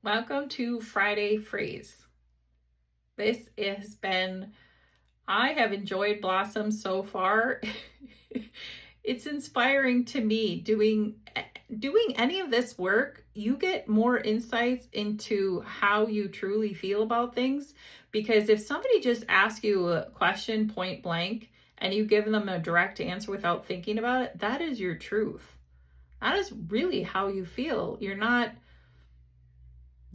Welcome to Friday Phrase. This has been, I have enjoyed Blossom so far. It's inspiring to me doing any of this work. You get more insights into how you truly feel about things, because if somebody just asks you a question point blank and you give them a direct answer without thinking about it, that is your truth. That is really how you feel. You're not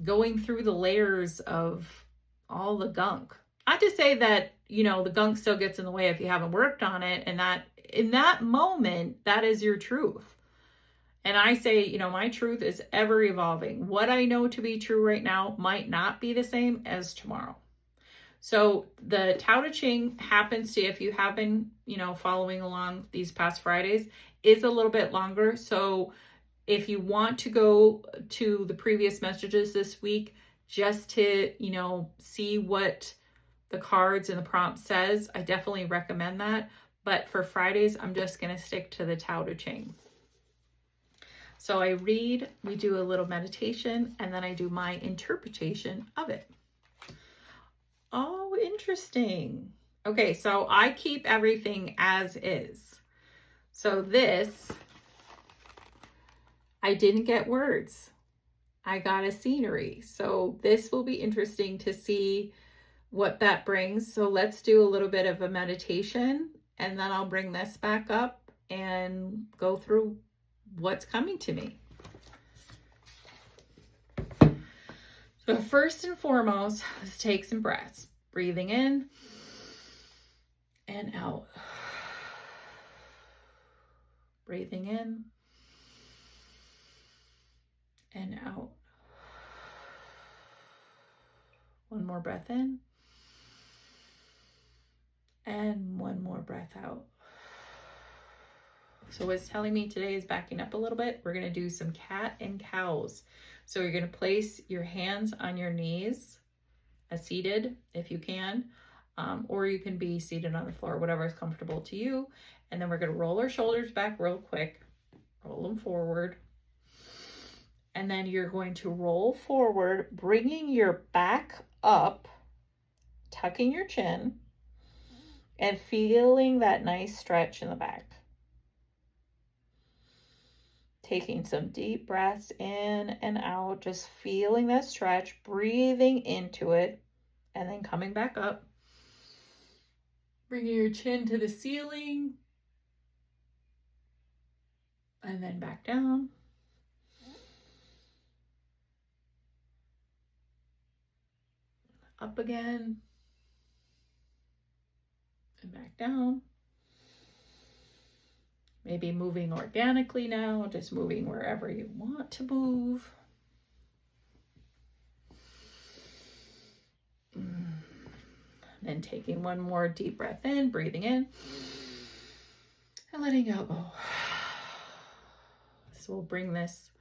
going through the layers of all the gunk. Not to say that, the gunk still gets in the way if you haven't worked on it, and that in that moment, that is your truth. And I say, my truth is ever evolving. What I know to be true right now might not be the same as tomorrow. So the Tao Te Ching happens to, if you have been, following along these past Fridays, is a little bit longer. So if you want to go to the previous messages this week just to, see what the cards and the prompt says, I definitely recommend that. But for Fridays, I'm just going to stick to the Tao Te Ching. So I read, we do a little meditation, and then I do my interpretation of it. Oh, interesting. Okay, so I keep everything as is. So this, I didn't get words. I got a scenery. So this will be interesting to see what that brings. So let's do a little bit of a meditation, and then I'll bring this back up and go through what's coming to me. So first and foremost, let's take some breaths. Breathing in and out. Breathing in and out. One more breath in. And one more breath out. So what's telling me today is backing up a little bit. We're going to do some cat and cows. So you're going to place your hands on your knees, seated if you can, or you can be seated on the floor, whatever is comfortable to you. And then we're going to roll our shoulders back real quick, roll them forward. And then you're going to roll forward, bringing your back up, tucking your chin, and feeling that nice stretch in the back. Taking some deep breaths in and out, just feeling that stretch, breathing into it, and then coming back up. Bringing your chin to the ceiling, and then back down. Up again, and back down. Maybe moving organically now, just moving wherever you want to move. Then taking one more deep breath in, breathing in, and letting out. So we'll bring this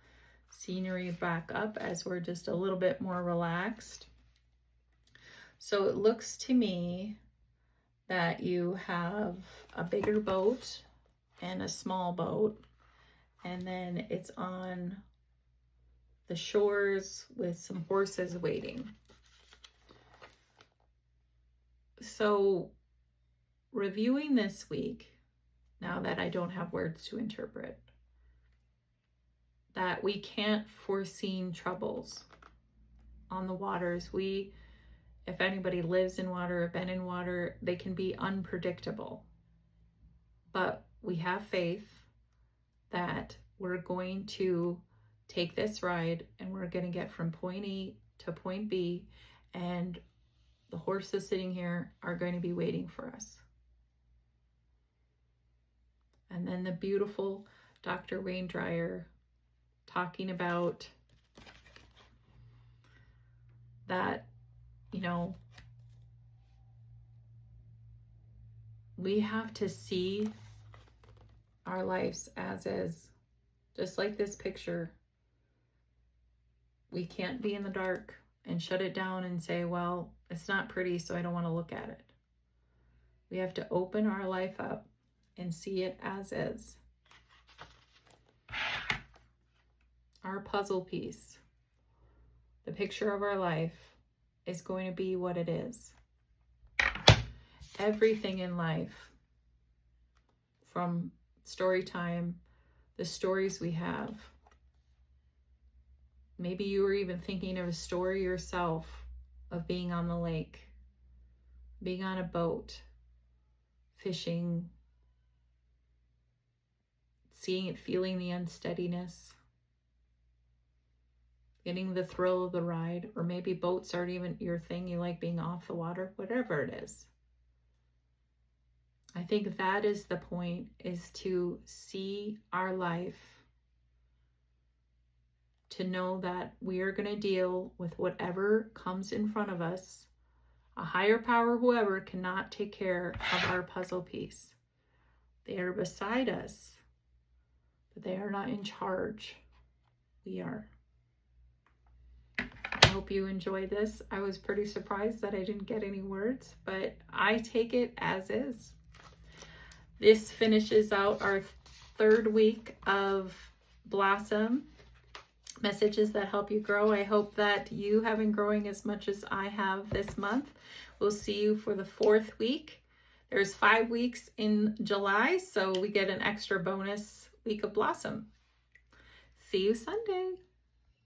scenery back up as we're just a little bit more relaxed. So it looks to me that you have a bigger boat and a small boat, and then it's on the shores with some horses waiting. So reviewing this week, now that I don't have words to interpret, that we can't foresee troubles on the waters. If anybody lives in water or been in water, they can be unpredictable. But we have faith that we're going to take this ride and we're going to get from point A to point B, and the horses sitting here are going to be waiting for us. And then the beautiful Dr. Wayne Dyer talking about that, we have to see our lives as is. Just like this picture, we can't be in the dark and shut it down and say, well, it's not pretty, so I don't want to look at it. We have to open our life up and see it as is. Our puzzle piece. the picture of our life is going to be what it is. Everything in life, from story time, the stories we have. Maybe you were even thinking of a story yourself of being on the lake, being on a boat, fishing, seeing it, feeling the unsteadiness, getting the thrill of the ride, or maybe boats aren't even your thing. You like being off the water, whatever it is. I think that is the point, is to see our life, to know that we are going to deal with whatever comes in front of us. A higher power, whoever, cannot take care of our puzzle piece. They are beside us, but they are not in charge. We are. I hope you enjoyed this. I was pretty surprised that I didn't get any words, but I take it as is. This finishes out our 3rd week of Blossom, messages that help you grow. I hope that you have been growing as much as I have this month. We'll see you for the 4th week. There's 5 weeks in July, so we get an extra bonus week of Blossom. See you Sunday.